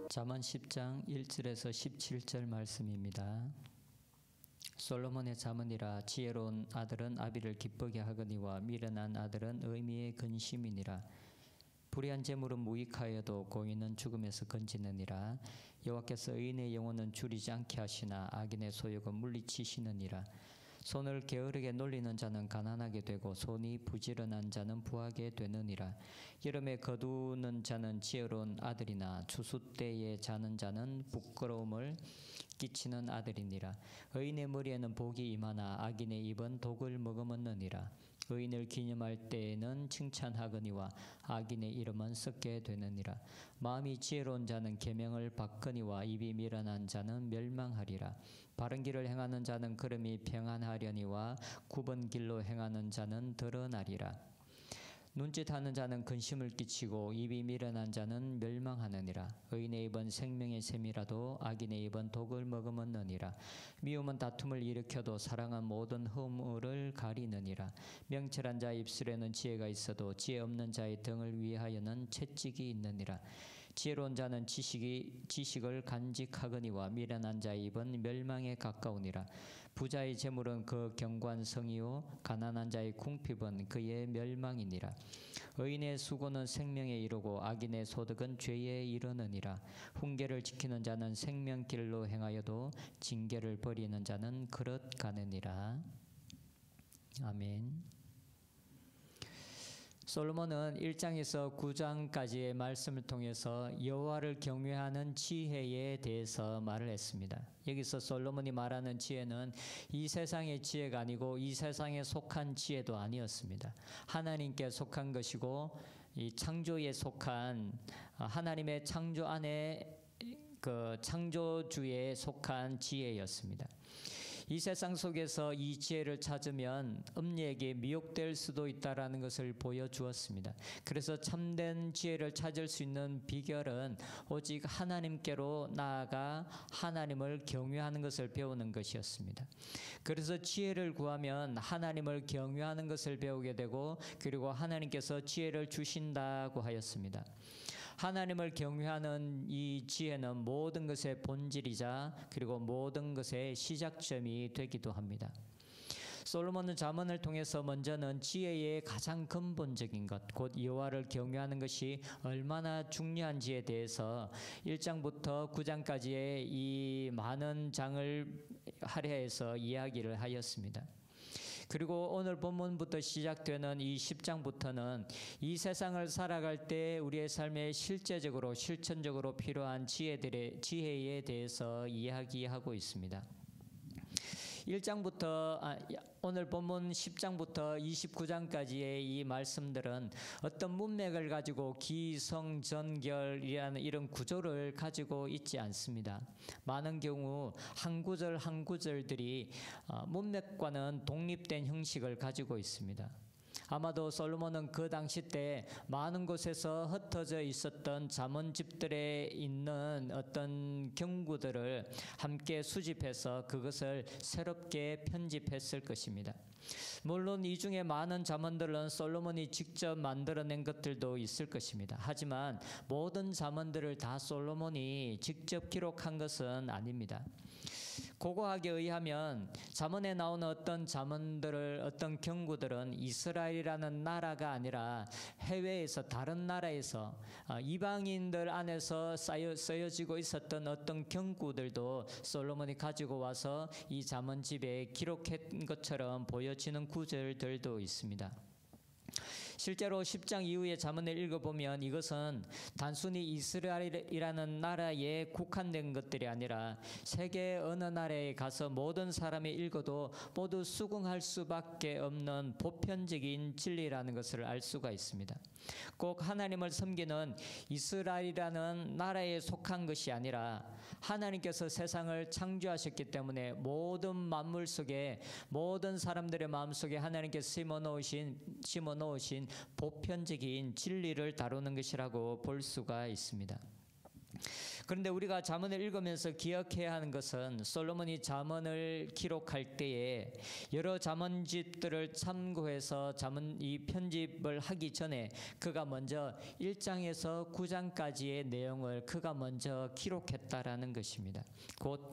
잠언 10장 1절에서 17절 말씀입니다. 솔로몬의 잠언이라. 지혜로운 아들은 아비를 기쁘게 하거니와 미련한 아들은 의미의 근심이니라. 불의한 재물은 무익하여도 공의는 죽음에서 건지느니라. 여호와께서 의인의 영혼은 줄이지 않게 하시나 악인의 소욕은 물리치시느니라. 손을 게으르게 놀리는 자는 가난하게 되고 손이 부지런한 자는 부하게 되느니라. 여름에 거두는 자는 지혜로운 아들이나 추수 때에 자는 자는 부끄러움을 끼치는 아들이니라. 의인의 머리에는 복이 임하나 악인의 입은 독을 머금었느니라. 의인을 기념할 때에는 칭찬하거니와 악인의 이름은 썩게 되느니라. 마음이 지혜로운 자는 계명을 받거니와 입이 미련한 자는 멸망하리라. 바른 길을 행하는 자는 걸음이 평안하려니와 굽은 길로 행하는 자는 드러나리라. 눈짓하는 자는 근심을 끼치고 입이 미련한 자는 멸망하느니라. 의인의 입은 생명의 샘이라도 악인의 입은 독을 머금었느니라. 미움은 다툼을 일으켜도 사랑은 모든 허물을 가리느니라. 명철한 자의 입술에는 지혜가 있어도 지혜 없는 자의 등을 위하여는 채찍이 있느니라. 지혜로운 자는 지식을 간직하거니와 미련한 자의 입은 멸망에 가까우니라. 부자의 재물은 그 견고한 성이요 가난한 자의 궁핍은 그의 멸망이니라. 의인의 수고는 생명에 이르고 악인의 소득은 죄에 이르느니라. 훈계를 지키는 자는 생명길로 행하여도 징계를 버리는 자는 그릇 가느니라. 아멘. 솔로몬은 1장에서 9장까지의 말씀을 통해서 여호와를 경외하는 지혜에 대해서 말을 했습니다. 여기서 솔로몬이 말하는 지혜는 이 세상의 지혜가 아니고 이 세상에 속한 지혜도 아니었습니다. 하나님께 속한 것이고 이 창조에 속한 하나님의 창조 안에 그 창조주에 속한 지혜였습니다. 이 세상 속에서 이 지혜를 찾으면 음녀에게 미혹될 수도 있다라는 것을 보여주었습니다. 그래서 참된 지혜를 찾을 수 있는 비결은 오직 하나님께로 나아가 하나님을 경외하는 것을 배우는 것이었습니다. 그래서 지혜를 구하면 하나님을 경외하는 것을 배우게 되고 그리고 하나님께서 지혜를 주신다고 하였습니다. 하나님을 경외하는 이 지혜는 모든 것의 본질이자 그리고 모든 것의 시작점이 되기도 합니다. 솔로몬은 잠언을 통해서 먼저는 지혜의 가장 근본적인 것, 곧 여호와를 경외하는 것이 얼마나 중요한지에 대해서 1장부터 9장까지의 이 많은 장을 할애해서 이야기를 하였습니다. 그리고 오늘 본문부터 시작되는 이 10장부터는 이 세상을 살아갈 때 우리의 삶에 실제적으로 실천적으로 필요한 지혜에 대해서 이야기하고 있습니다. 1장부터 오늘 본문 10장부터 29장까지의 이 말씀들은 어떤 문맥을 가지고 기성전결이라는 이런 구조를 가지고 있지 않습니다. 많은 경우 한 구절 한 구절들이 문맥과는 독립된 형식을 가지고 있습니다. 아마도 솔로몬은 그 당시 때 많은 곳에서 흩어져 있었던 잠언집들에 있는 어떤 경구들을 함께 수집해서 그것을 새롭게 편집했을 것입니다. 물론 이 중에 많은 잠언들은 솔로몬이 직접 만들어낸 것들도 있을 것입니다. 하지만 모든 잠언들을 다 솔로몬이 직접 기록한 것은 아닙니다. 고고하게 의하면 잠언에 나오는 어떤 잠언들을 어떤 경구들은 이스라엘이라는 나라가 아니라 해외에서 다른 나라에서 이방인들 안에서 쓰여지고 있었던 어떤 경구들도 솔로몬이 가지고 와서 이 잠언집에 기록한 것처럼 보여지는 구절들도 있습니다. 실제로 10장 이후의 잠언을 읽어보면 이것은 단순히 이스라엘이라는 나라에 국한된 것들이 아니라 세계 어느 나라에 가서 모든 사람이 읽어도 모두 수긍할 수밖에 없는 보편적인 진리라는 것을 알 수가 있습니다. 꼭 하나님을 섬기는 이스라엘이라는 나라에 속한 것이 아니라 하나님께서 세상을 창조하셨기 때문에 모든 만물 속에 모든 사람들의 마음속에 하나님께서 심어놓으신 보편적인 진리를 다루는 것이라고 볼 수가 있습니다. 그런데 우리가 잠언을 읽으면서 기억해야 하는 것은 솔로몬이 잠언을 기록할 때에 여러 잠언집들을 참고해서 이 편집을 하기 전에 그가 먼저 1장에서 9장까지의 내용을 그가 먼저 기록했다라는 것입니다. 곧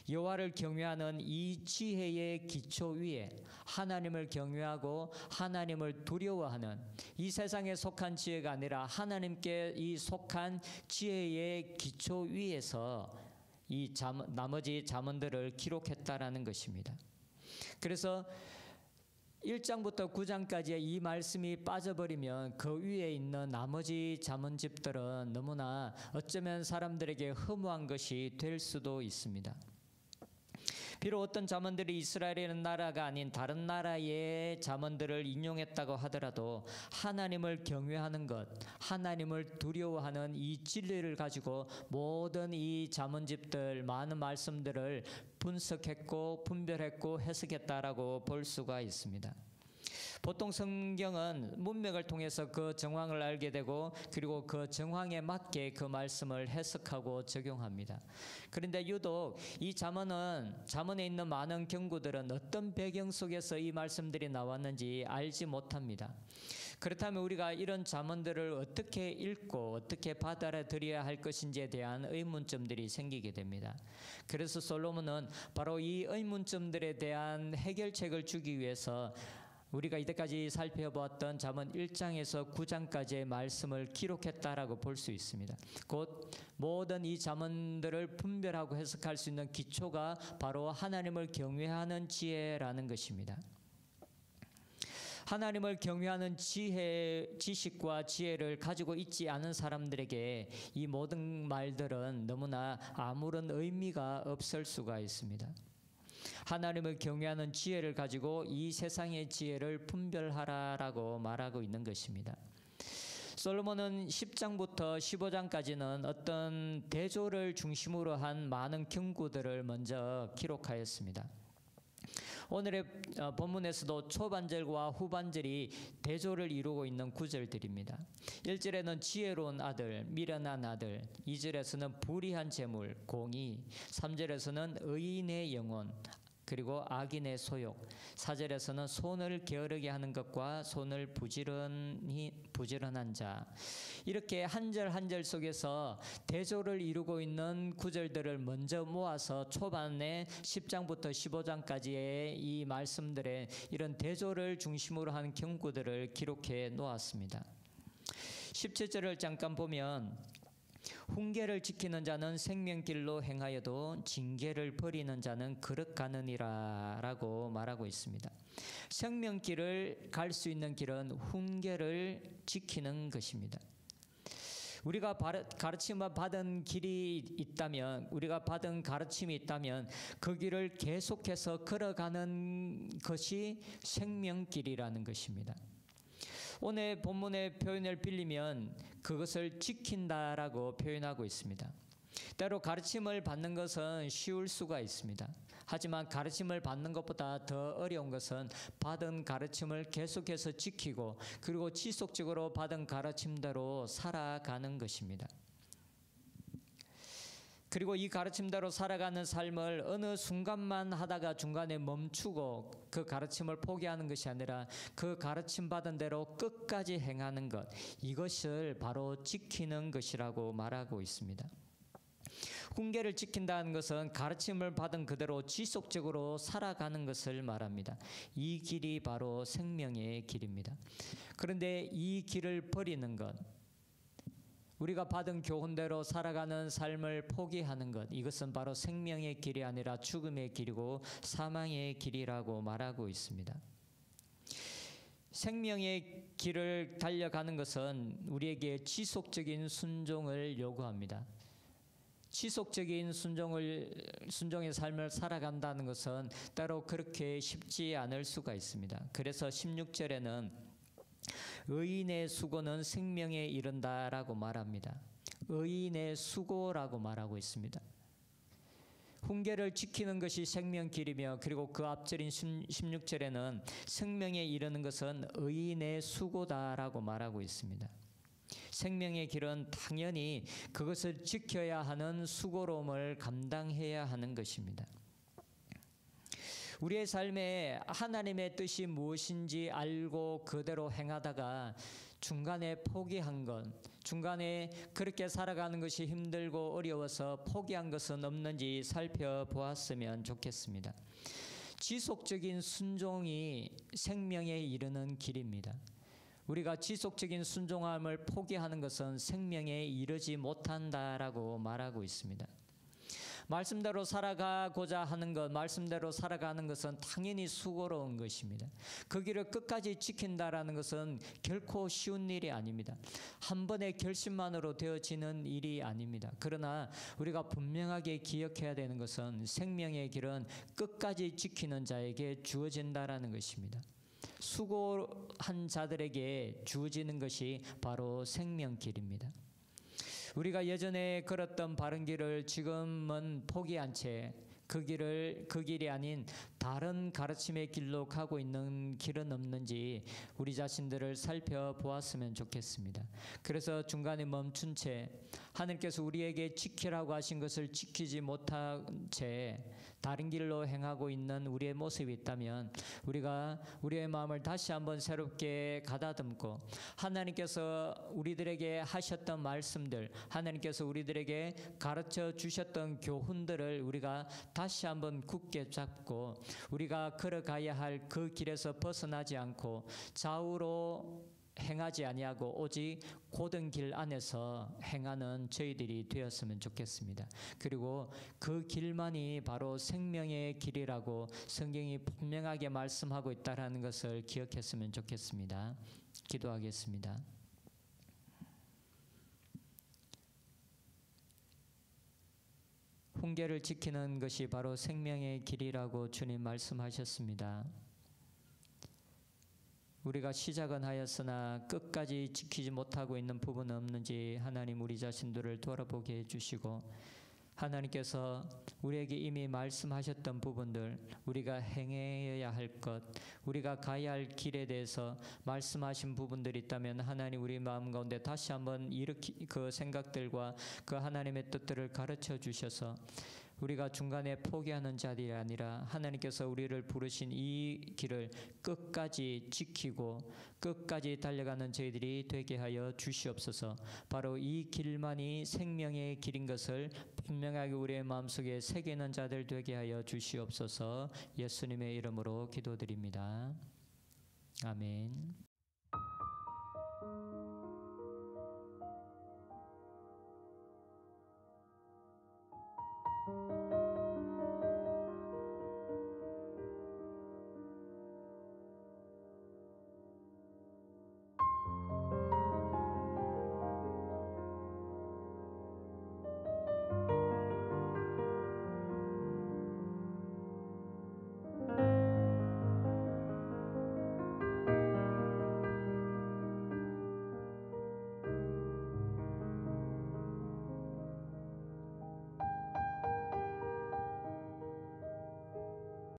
여호와를 경외하는 이 지혜의 기초 위에 하나님을 경외하고 하나님을 두려워하는 이 세상에 속한 지혜가 아니라 하나님께 이 속한 지혜의 기초 위에서 이 나머지 잠언들을 기록했다라는 것입니다. 그래서 1장부터 9장까지의 이 말씀이 빠져버리면 그 위에 있는 나머지 잠언집들은 너무나 어쩌면 사람들에게 허무한 것이 될 수도 있습니다. 비록 어떤 잠언들이 이스라엘이라는 나라가 아닌 다른 나라의 잠언들을 인용했다고 하더라도 하나님을 경외하는 것, 하나님을 두려워하는 이 진리를 가지고 모든 이 잠언집들 많은 말씀들을 분석했고 분별했고 해석했다라고 볼 수가 있습니다. 보통 성경은 문맥을 통해서 그 정황을 알게 되고 그리고 그 정황에 맞게 그 말씀을 해석하고 적용합니다. 그런데 유독 이 잠언에 있는 많은 경구들은 어떤 배경 속에서 이 말씀들이 나왔는지 알지 못합니다. 그렇다면 우리가 이런 잠언들을 어떻게 읽고 어떻게 받아들여야 할 것인지에 대한 의문점들이 생기게 됩니다. 그래서 솔로몬은 바로 이 의문점들에 대한 해결책을 주기 위해서 우리가 이때까지 살펴보았던 잠언 1장에서 9장까지의 말씀을 기록했다라고 볼 수 있습니다. 곧 모든 이 잠언들을 분별하고 해석할 수 있는 기초가 바로 하나님을 경외하는 지혜라는 것입니다. 하나님을 경외하는 지식과 지혜를 가지고 있지 않은 사람들에게 이 모든 말들은 너무나 아무런 의미가 없을 수가 있습니다. 하나님을 경외하는 지혜를 가지고 이 세상의 지혜를 분별하라라고 말하고 있는 것입니다. 솔로몬은 10장부터 15장까지는 어떤 대조를 중심으로 한 많은 경구들을 먼저 기록하였습니다. 오늘의 본문에서도 초반절과 후반절이 대조를 이루고 있는 구절들입니다. 1절에는 지혜로운 아들, 미련한 아들, 2절에서는 불의한 재물, 공의, 3절에서는 의인의 영혼, 그리고 악인의 소욕, 4절에서는 손을 게으르게 하는 것과 손을 부지런한 자, 이렇게 한 절 한 절 속에서 대조를 이루고 있는 구절들을 먼저 모아서 초반에 10장부터 15장까지의 이 말씀들의 이런 대조를 중심으로 한 경구들을 기록해 놓았습니다. 17절을 잠깐 보면 훈계를 지키는 자는 생명길로 행하여도 징계를 버리는 자는 그릇가느니라 라고 말하고 있습니다. 생명길을 갈 수 있는 길은 훈계를 지키는 것입니다. 우리가 가르침을 받은 길이 있다면, 우리가 받은 가르침이 있다면 그 길을 계속해서 걸어가는 것이 생명길이라는 것입니다. 오늘 본문의 표현을 빌리면 그것을 지킨다라고 표현하고 있습니다. 때로 가르침을 받는 것은 쉬울 수가 있습니다. 하지만 가르침을 받는 것보다 더 어려운 것은 받은 가르침을 계속해서 지키고 그리고 지속적으로 받은 가르침대로 살아가는 것입니다. 그리고 이 가르침대로 살아가는 삶을 어느 순간만 하다가 중간에 멈추고 그 가르침을 포기하는 것이 아니라 그 가르침 받은 대로 끝까지 행하는 것, 이것을 바로 지키는 것이라고 말하고 있습니다. 훈계를 지킨다는 것은 가르침을 받은 그대로 지속적으로 살아가는 것을 말합니다. 이 길이 바로 생명의 길입니다. 그런데 이 길을 버리는 것, 우리가 받은 교훈대로 살아가는 삶을 포기하는 것, 이것은 바로 생명의 길이 아니라 죽음의 길이고 사망의 길이라고 말하고 있습니다. 생명의 길을 달려가는 것은 우리에게 지속적인 순종을 요구합니다. 지속적인 순종의 삶을 살아간다는 것은 따로 그렇게 쉽지 않을 수가 있습니다. 그래서 16절에는 의인의 수고는 생명에 이른다라고 말합니다. 의인의 수고라고 말하고 있습니다. 훈계를 지키는 것이 생명길이며 그리고 그 앞절인 16절에는 생명에 이르는 것은 의인의 수고다라고 말하고 있습니다. 생명의 길은 당연히 그것을 지켜야 하는 수고로움을 감당해야 하는 것입니다. 우리의 삶에 하나님의 뜻이 무엇인지 알고 그대로 행하다가 중간에 포기한 것, 중간에 그렇게 살아가는 것이 힘들고 어려워서 포기한 것은 없는지 살펴보았으면 좋겠습니다. 지속적인 순종이 생명에 이르는 길입니다. 우리가 지속적인 순종함을 포기하는 것은 생명에 이르지 못한다라고 말하고 있습니다. 말씀대로 살아가고자 하는 것, 말씀대로 살아가는 것은 당연히 수고로운 것입니다. 그 길을 끝까지 지킨다라는 것은 결코 쉬운 일이 아닙니다. 한 번의 결심만으로 되어지는 일이 아닙니다. 그러나 우리가 분명하게 기억해야 되는 것은 생명의 길은 끝까지 지키는 자에게 주어진다라는 것입니다. 수고한 자들에게 주어지는 것이 바로 생명길입니다. 우리가 예전에 걸었던 바른 길을 지금은 포기한 채 그 길이 아닌 다른 가르침의 길로 가고 있는 길은 없는지 우리 자신들을 살펴보았으면 좋겠습니다. 그래서 중간에 멈춘 채 하나님께서 우리에게 지키라고 하신 것을 지키지 못한 채 다른 길로 행하고 있는 우리의 모습이 있다면 우리가 우리의 마음을 다시 한번 새롭게 가다듬고 하나님께서 우리들에게 하셨던 말씀들, 하나님께서 우리들에게 가르쳐 주셨던 교훈들을 우리가 다시 한번 굳게 잡고 우리가 걸어가야 할 그 길에서 벗어나지 않고 좌우로 행하지 아니하고 오직 고든 길 안에서 행하는 저희들이 되었으면 좋겠습니다. 그리고 그 길만이 바로 생명의 길이라고 성경이 분명하게 말씀하고 있다는 것을 기억했으면 좋겠습니다. 기도하겠습니다. 훈계를 지키는 것이 바로 생명의 길이라고 주님 말씀하셨습니다. 우리가 시작은 하였으나 끝까지 지키지 못하고 있는 부분은 없는지 하나님 우리 자신들을 돌아보게 해주시고 하나님께서 우리에게 이미 말씀하셨던 부분들, 우리가 행해야 할 것, 우리가 가야 할 길에 대해서 말씀하신 부분들이 있다면 하나님 우리 마음 가운데 다시 한번 그 생각들과 그 하나님의 뜻들을 가르쳐 주셔서 우리가 중간에 포기하는 자들이 아니라 하나님께서 우리를 부르신 이 길을 끝까지 지키고 끝까지 달려가는 저희들이 되게 하여 주시옵소서. 바로 이 길만이 생명의 길인 것을 분명하게 우리의 마음속에 새기는 자들 되게 하여 주시옵소서. 예수님의 이름으로 기도드립니다. 아멘.